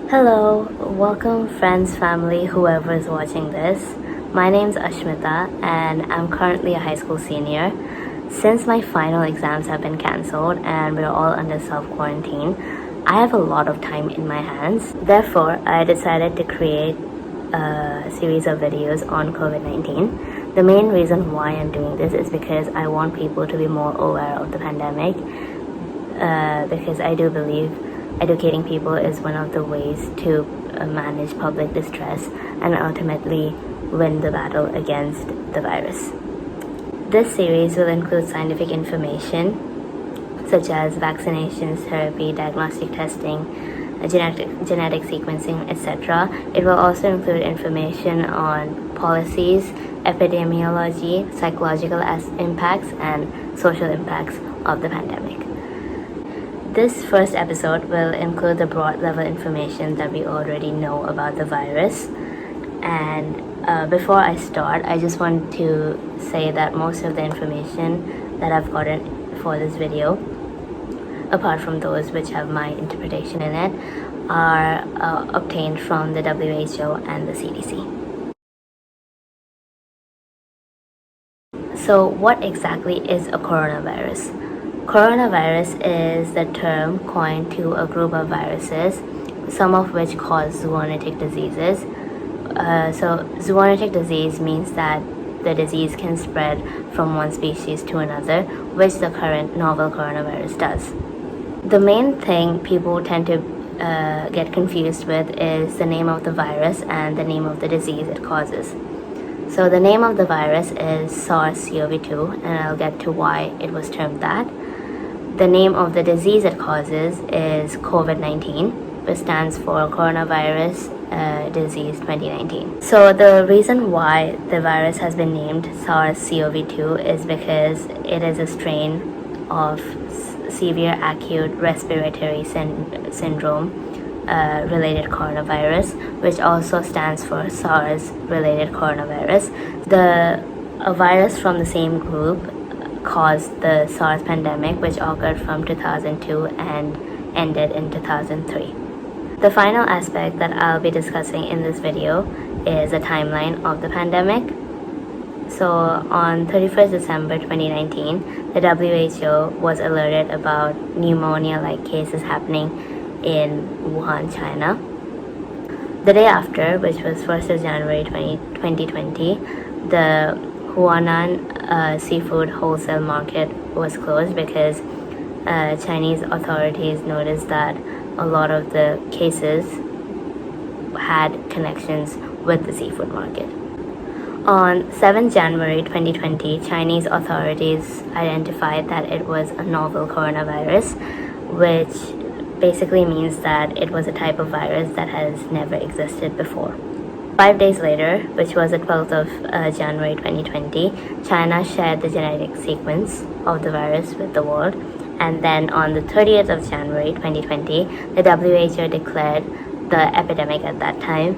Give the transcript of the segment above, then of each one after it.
Hello, welcome friends, family, whoever is watching this. My name's Ashmita and I'm currently a high school senior. Since my final exams have been cancelled and we're all under self-quarantine, I have a lot of time in my hands. Therefore, I decided to create a series of videos on COVID-19. The main reason why I'm doing this is because I want people to be more aware of the pandemic, because I do believe educating people is one of the ways to manage public distress and ultimately win the battle against the virus. This series will include scientific information such as vaccinations, therapy, diagnostic testing, genetic sequencing, etc. It will also include information on policies, epidemiology, psychological impacts, and social impacts of the pandemic. This first episode will include the broad level information that we already know about the virus. And before I start, I just want to say that most of the information that I've gotten for this video, apart from those which have my interpretation in it, are obtained from the WHO and the CDC. So what exactly is a coronavirus? Coronavirus is the term coined to a group of viruses, some of which cause zoonotic diseases. So zoonotic disease means that the disease can spread from one species to another, which the current novel coronavirus does. The main thing people tend to get confused with is the name of the virus and the name of the disease it causes. So the name of the virus is SARS-CoV-2, and I'll get to why it was termed that. The name of the disease it causes is COVID-19, which stands for Coronavirus Disease 2019. So the reason why the virus has been named SARS-CoV-2 is because it is a strain of severe acute respiratory syndrome related coronavirus, which also stands for SARS related coronavirus. A virus from the same group caused the SARS pandemic, which occurred from 2002 and ended in 2003. The final aspect that I'll be discussing in this video is a timeline of the pandemic. So on 31st December 2019, the WHO was alerted about pneumonia-like cases happening in Wuhan, China. The day after, which was 1st of January 2020, the Huanan seafood wholesale market was closed because Chinese authorities noticed that a lot of the cases had connections with the seafood market. On 7th January 2020, Chinese authorities identified that it was a novel coronavirus, which basically means that it was a type of virus that has never existed before. 5 days later, which was the 12th of January 2020, China shared the genetic sequence of the virus with the world. And then on the 30th of January 2020, the WHO declared the epidemic at that time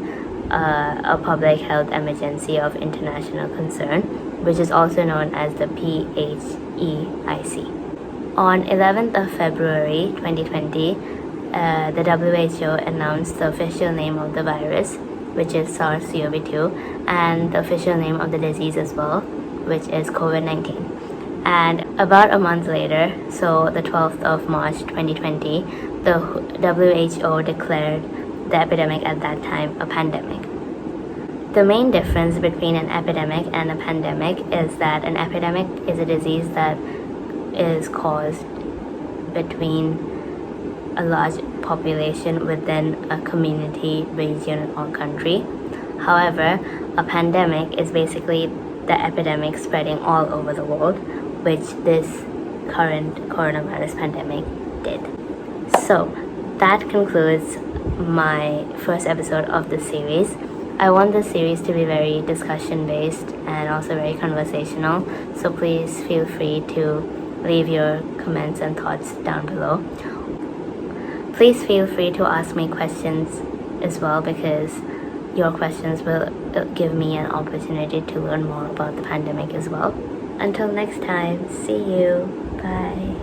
a public health emergency of international concern, which is also known as the PHEIC. On 11th of February 2020, the WHO announced the official name of the virus, which is SARS-CoV-2, and the official name of the disease as well, which is COVID-19. And about a month later, so the 12th of March 2020, the WHO declared the epidemic at that time a pandemic. The main difference between an epidemic and a pandemic is that an epidemic is a disease that is caused between a large population within a community, region, or country. However, a pandemic is basically the epidemic spreading all over the world, which this current coronavirus pandemic did. So that concludes my first episode of this series. I want this series to be very discussion based and also very conversational, so please feel free to leave your comments and thoughts down below. Please feel free to ask me questions as well, because your questions will give me an opportunity to learn more about the pandemic as well. Until next time, see you. Bye.